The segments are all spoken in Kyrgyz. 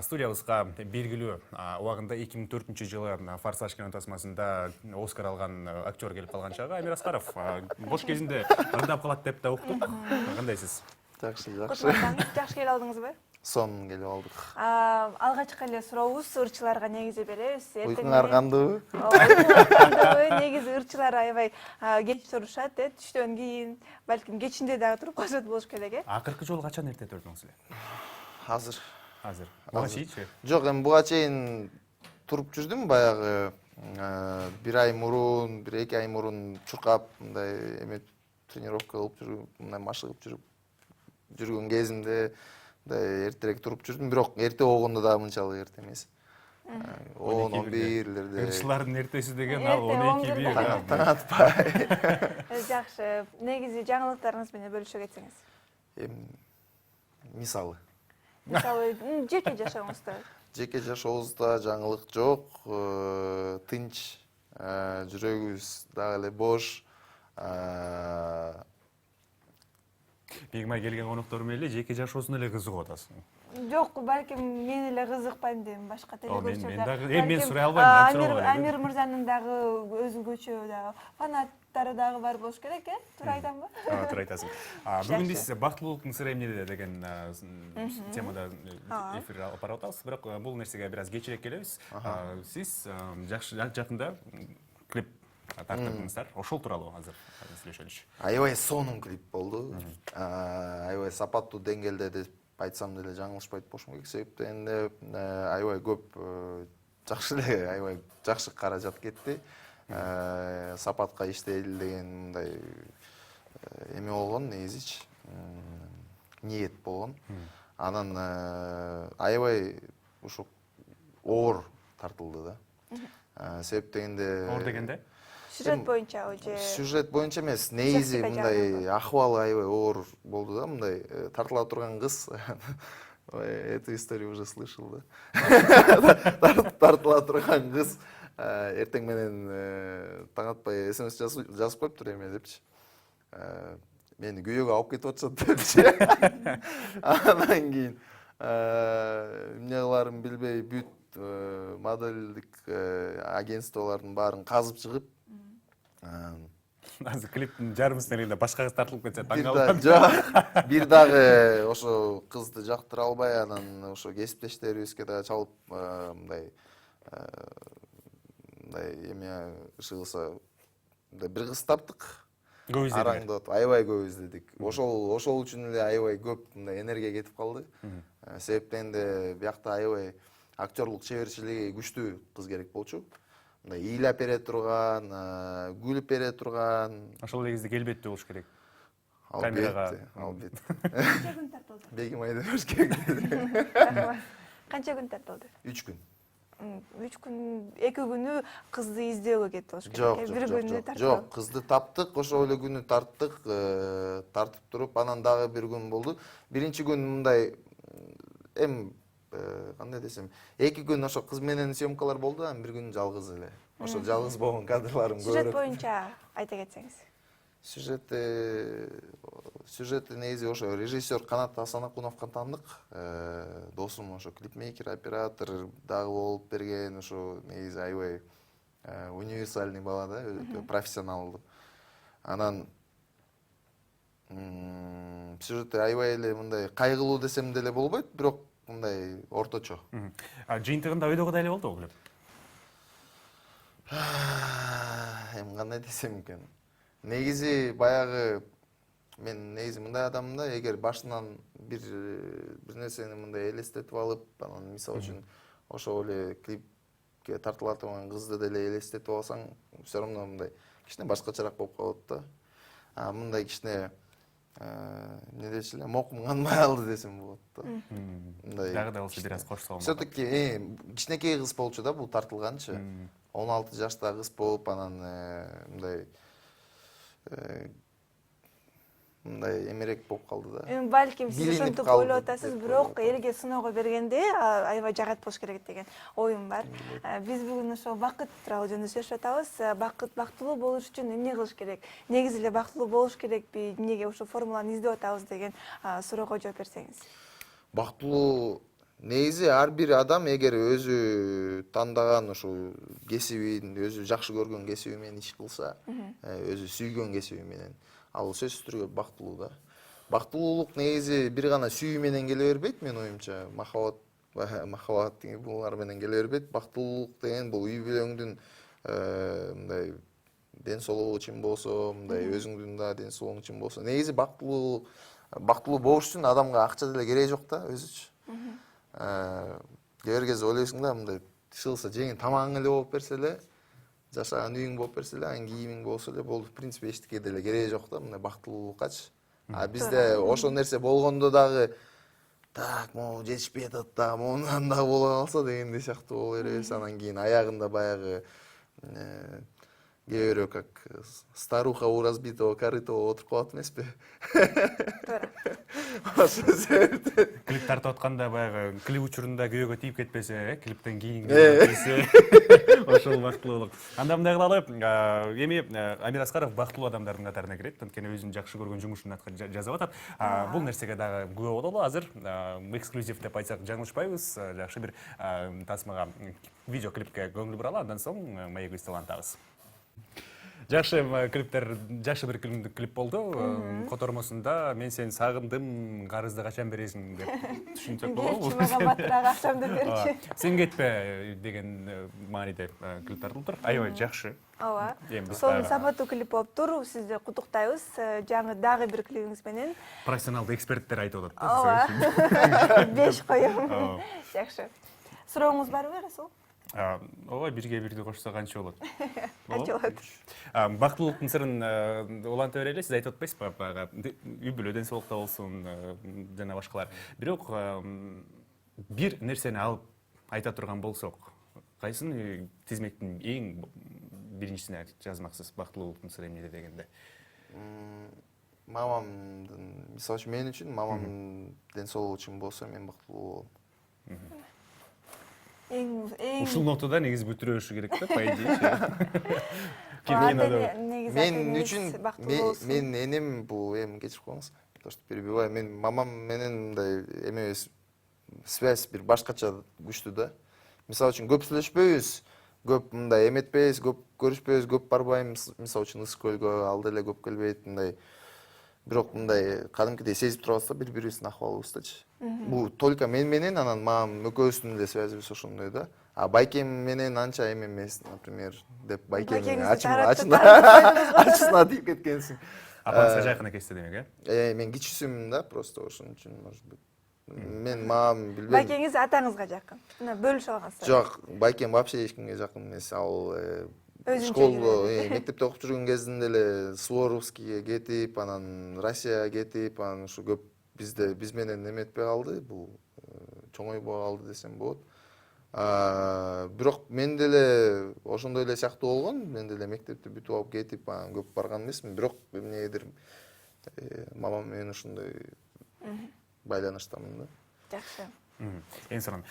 Студиябызга белгилүү убагында 2004-жылы Форсаж кино тасмасында Оскар алган актер келип калган чагы Амир Аскаров. Бош кезинде ырдап калат деп да уктук. Кандайсыз? Жакшы. Жакшы келип алдыңызбы? Сонун келип алдык. Алгачкы эле сурообуз ырчыларга негизи беребиз. Уйкуңар кандыбы? Негизи ырчылар аябай кеч турушат, түштөн кийин, балким кечинде дагы туруп калышат болуш керек, Акыркы жолу качан эрте турдуңуз эле? Азыр. Буга чейинчи? Жок, эми буга чейин туруп жүрдүм баягы бир ай мурун, бир эки ай мурун чуркап, мындай эме тренировка кылып жүрүп, мындай машыгып жүргөн кезимде мындай эртерээк туруп жүрдүм, бирок эрте болгондо дагы мынчалык эрте эмес. 10-11лерде. Ырчылардын эртеси деген ал 12-1. Таң атпай. Жакшы. Негизи жаңылыктарыңыз менен бөлүшө кетсеңиз. Мисалы. Мисалы, жеке жашооңузда. Жеке жашообузда жаңылык жок, тынч, жүрөгүбүз дагы эле бош. Бегмай келген коноктор менен эле жеке жашоосуна эле кызыгып атасың. Жок, балким мен эле кызыкпайм дейм, башка телегөрчүлөр. Мен сурай албайм. Амир мырзанын дагы өзгөчө дагы фанаттары дагы бар болуш керек, Туура айтамбы? Туура айтасың. Бүгүн биз бактылуулуктун сыры эмнеде деген темада эфир алып барып атабыз, бирок бул нерсеге бир аз кечирээк келебиз. Сиз жакында клип тарттырдыңыздар. Ошол тууралуу азыр сүйлөшөлүчү. Аябай сонун клип болду. Аябай сапаттуу деңгээлде деп айтсам деле жаңылышпайт болушум керек. Себептен аябай көп жакшы эле, аябай жакшы каражат кетти. Сапатка иштейли деген мындай эме болгон, негизичи ниет болгон. Анан аябай ушу оор тартылды да. Себептегенде оор дегенде сюжет боюнча же? Сюжет боюнча эмес, негизи мындай акыбалы аябай оор болду да, мындай тартыла турган кыз. Эту историю уже слышал, да? Тартыла турган кыз эртең менен таң атпай СМС жазып коюптур эме депчи. Мени күйөөгө алып кетип атышат депчи. Андан кийин эмне кыларын билбей бүт модельдик агентстволордун баарын казып чыгып, азыр клиптин жарымысынан эле башка кыз тартылып кетсе таң калбайм. Жок, бир дагы ошо кызды жактыра албай, анан ошо кесиптештерибизге дагы чалып мындай эме иши кылса, бир кыз таптык. Көп издедиңер. Араңдап, аябай көп издедик. Ошол үчүн эле аябай көп мындай энергия кетип калды. Себептен де биякта аябай актерлук чеберчилиги күчтүү кыз керек болчу. Мындай ыйлап бере турган, күлүп бере турган. Ошол эле кезде келбеттүү болуш керек. Албетте. Канча күн тартылды? Бегим айда бериш керек. Канча күн тартылды? 3 күн. 3 күн, 2 күнү кызды издөөгө кетти болуш керек. Бир күнү тартып. Жок, кызды таптык, ошол эле күнү тарттык, тартып туруп, анан дагы бир күн болду. Биринчи күн мындай кандай десем, 2 күн ошо кыз менен съемкалар болду, анан бир күн жалгыз эле. Ошо жалгыз болгон кадрларым көбүрөөк. Сюжет боюнча айта кетсеңиз. Сюжети негизи ошо режиссер Канат Асанакуновго таандык. Досум ошо клипмейкер, оператор дагы болуп берген, ошо негизи аябай универсальный бала да, өтө профессионалдуу. Анан сюжети аябай эле мындай кайгылуу десем деле болбойт, бирок мындай орточо. Жыйынтыгында ойдогудай эле болдубу клип? Эми кандай десем экен. Негизи баягы мен негизи мындай адаммын да, эгер башынан бир нерсени мындай элестетип алып, анан мисалы үчүн ошол эле клипке тартыла турган кызды деле элестетип алсаң, все равно мындай кичине башкачараак болуп калат да. Мындай кичине эмне дечи эле, мокум канбай алды десем болот да. Мындай дагы да болсо бир аз кош салган. Все-таки кичинекей кыз болчу да, бул тартылганчы. 16 жаштагы кыз болуп, анан мындай эмерек болуп калды да. Эми балким сиз ошентип ойлоп атасыз, бирок элге сыноого бергенде аябай жагат болуш керек деген оюм бар. Биз бүгүн ошо бакыт тууралуу жөнүндө сүйлөшүп атабыз. Бактылуу болуш үчүн эмне кылыш керек? Негизи эле бактылуу болуш керекпи? Эмнеге ошо формуланы издеп атабыз деген суроого жооп берсеңиз. Бактылуу негизи ар бир адам эгер өзү тандаган ушул кесибин, өзү жакшы көргөн кесиби менен иш кылса, өзү сүйгөн кесиби менен, ал сөзсүз түрдө бактылуу да. Бактылуулук негизи бир гана сүйүү менен келе бербейт, менин оюмча. Махаббат деген булар менен келе бербейт. Бактылуулук деген бул үй бүлөңдүн мындай ден соолугу үчүн болсо, мындай өзүңдүн да ден соолугуң үчүн болсо, негизи бактылуу болуш үчүн адамга акча деле кереги жок да өзүчү. Кээ бир кезде ойлойсуң да, мындай ишылса жеңил тамагың эле болуп берсе эле, жашаган үйүң болуп берсе эле, анан кийимиң болсо эле болду. В принципе эчтеке деле кереги жок да, мындай бактылуулуккачы. А бизде ошол нерсе болгондо дагы так, могу жетишпей атат да, мондан дагы боло калса дегендей сыяктуу боло беребиз. Анан кийин аягында баягы кээ бирөө как старуха у разбитого корыта отуруп калат эмеспи? Туура. Ошол себептен Клип тартып атканда баягы клип учурунда күйөөгө тийип кетпесе, клиптен кийин тийсе, ошол бактылуулук. Анда мындай кылалы, эми Амир Аскаров бактылуу адамдардын катарына кирет, анткени өзүнүн жакшы көргөн жумушун жазып атат. Бул нерсеге дагы күбө бололу. Азыр эксклюзив деп айтсак жаңылышпайбыз. Жакшы бир тасмага видео клипке көңүл буралы, андан соң маек талантабыз. Жакшы жакшы бир клип болду. Котормосунда мен сени сагындым, карызды качан бересиң деп түшүнсөк болобу? Берчи, мага батыраак акчамды берчи. Сен кетпе деген мааниде клип тартылыптыр. Аябай жакшы. Ооба. Эми биз Сонун сапаттуу клип болуптур. Сизди куттуктайбыз. Жаңы дагы бир клибиңиз менен. профессионалдуу эксперттер айтып атат. Ооба. 5 коем. Жакшы. Сурооңуз барбы, Расул? Ооба, бирге бирди кошсо канча болот? Канча болот? Бактылуулуктун сырын уланта берели, сиз айтып атпайсызбы? Үй бүлө ден соолукта болсун, жана башкалар. Бирок бир нерсени алып айта турган болсок, кайсын тизмектин эң биринчисине жазмаксыз бактылуулуктун сыры эмнеде дегенде? мамамдын, мисалы үчүн мен үчүн мамамдын ден соолугу үчүн болсо мен бактылуу болом. Ушул нотада негизи бүтүрөшү керек да, по идее. Мен үчүн мен энем бул эми кечирип коюңуз, то что перебиваю. Мен мамам менен мындай эмебиз связь бир башкача күчтүү да. Мисалы үчүн көп сүйлөшпөйбүз, көп мындай эметпейбиз, көп көрүшпөйбүз, көп барбайбыз. Мисалы үчүн Ысык көлгө ал деле көп келбейт мындай. Бирок мындай кадимкидей сезип турабыз да бири-бирибиздин акыбалыбыздычы. Бул только мен менен анан мамам экөөбүздүн эле связьыбыз ошондой да. А байкем менен анча эме эмес, например, деп байкем ачысына тийип кеткенсиң. Апаңызга жакын экенсиз демек, Мен кичүүсүмүн да, просто ошон үчүн, может быть. Мен мамам билбейм. Байкеңиз атаңызга жакын. Мына бөлүшүп алгансыз. Жок, байкем вообще эч кимге жакын эмес. Ал школдо, мектепте окуп жүргөн кезинде эле Суворовскийге кетип, анан Россияга кетип, анан ушу көп биз менен эметпей калды. Бул чоңойбой калды десем болот. Бирок мен деле ошондой эле сыяктуу болгон. Мен деле мектепти бүтүп алып кетип, анан көп барган эмесмин. Бирок эмнегедир мамам менен ошондой байланыштамын да. Жакшы. Эң сонун.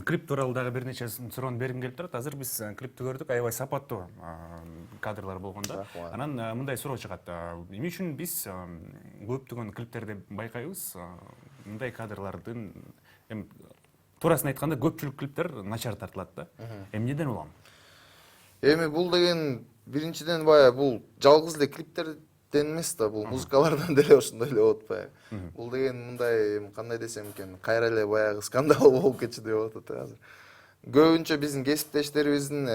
Клип тууралуу дагы бир нече суроону бергим келип турат. Азыр биз клипти көрдүк, аябай сапаттуу кадрлар болгондо. Анан мындай суроо чыгат. Эмне үчүн биз көптөгөн клиптерде байкайбыз, мындай кадрлардын эми туурасын айтканда көпчүлүк клиптер начар тартылат да. Эмнеден улам? Эми бул деген биринчиден баягы бул жалгыз эле клиптерден эмес да, бул музыкалардан деле ошондой эле болот баягы. Бул деген мындай кандай десем экен, кайра эле баягы скандал болуп кетчү деп атат азыр. Көбүнчө биздин кесиптештерибиздин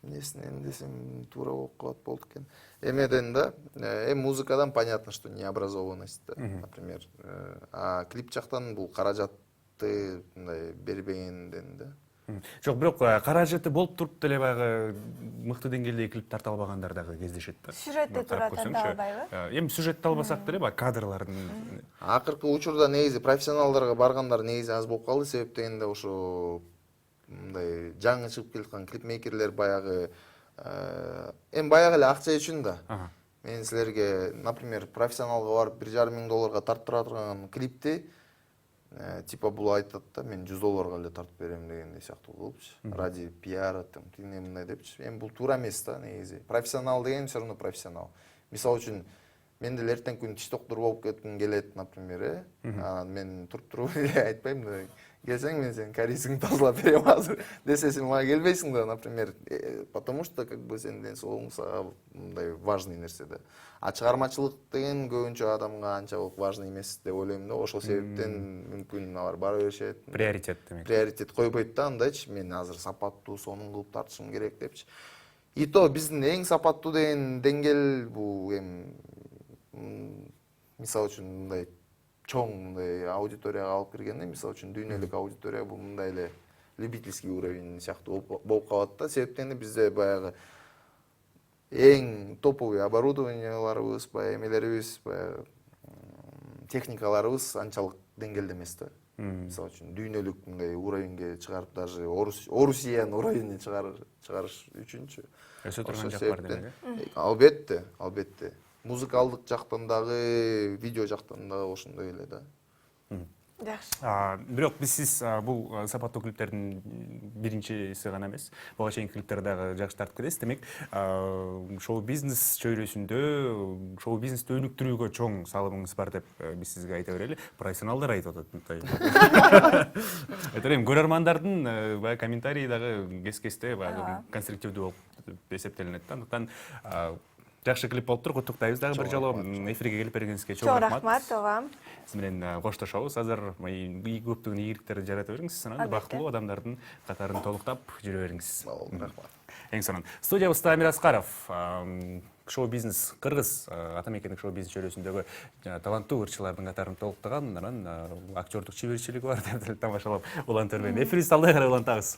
эмнесинен десем туура болуп калат болот экен. Эмеден да, музыкадан понятно, что необразованность да, например. А клип жактан бул каражатты мындай бербегенден да. Жок, бирок каражаты болуп туруп деле баягы мыкты деңгээлде клип тарта албагандар дагы кездешет да. Сюжетти туура тарта албайбы? Эми сюжетти албасак деле баягы кадрлардын Акыркы учурда негизи профессионалдарга баргандар негизи аз болуп калды. Себеп дегенде ошо мындай жаңы чыгып келаткан клипмейкерлер баягы баягы эле акча үчүн да. Мен силерге, например, профессионалга барып $1,500 тарттыра турган клипти типа бул айтат да, мен $100 эле тартып берем дегендей сыяктуу болупчу. Ради пиара там тине мындай депчи. Эми бул туура эмес да негизи. Профессионал деген все равно профессионал. Мисалы үчүн мен деле эртеңки күнү тиш доктуру болуп кетким келет, например, анан мен туруп эле айтпайм да, келсең мен сенин кариесиңди тазалап берем азыр десе, сен мага келбейсиң да, например, потому что как бы сенин ден соолугуң сага мындай важный нерсе да. А чыгармачылык деген көбүнчө адамга анчалык важный эмес деп ойлойм да. Ошол себептен мүмкүн алар бара беришет. Приоритет демек. Приоритет койбойт да андайчы, мен азыр сапаттуу сонун кылып тартышым керек депчи. И то биздин эң сапаттуу деген деңгээл бул эми мисалы үчүн мындай чоң мындай аудиторияга алып киргенде, мисалы үчүн дүйнөлүк аудитория бул мындай эле любительский уровень сыяктуу болуп калат да. Себептен бизде баягы эң топовый оборудованияларыбыз, баягы эмелерибиз, баягы техникаларыбыз анчалык деңгээлде эмес да. Мисалы үчүн дүйнөлүк мындай уровеньге чыгарып, даже Орусиянын уровеньине чыгарыш үчүнчү. Өсө турган жак бар демек. Албетте, албетте. Музыкалдык жактан дагы, видео жактан дагы ошондой эле да. Жакшы. Бирок биз бул сапаттуу клиптердин биринчиси гана эмес, буга чейинки клиптер дагы жакшы тартып келесиз. Демек, шоу-бизнес чөйрөсүндө шоу-бизнести өнүктүрүүгө чоң салымыңыз бар деп биз сизге айта берели. Профессионалдар айтып атат. Эми көрөрмандардын баягы комментарии дагы кес-кесте баягы конструктивдүү болуп эсептелинет. Андыктан жакшы клип болуптур, куттуктайбыз дагы бир жолу. Эфирге келип бергениңизге чоң рахмат. Ооба. Сиз менен коштошобуз. Азыр көптөгөн ийгиликтерди жарата бериңиз, анан бактылуу адамдардын катарын толуктап жүрө бериңиз. Рахмат. Эң сонун. Студиябызда Амир Аскаров, шоу-бизнес кыргыз, ата мекендик шоу-бизнес чөйрөсүндөгү таланттуу ырчылардын катарын толуктаган, анан актёрдук чеберчилиги бар деп тамашалап улантып бербейм. Эфирибизди алдай карай улантабыз.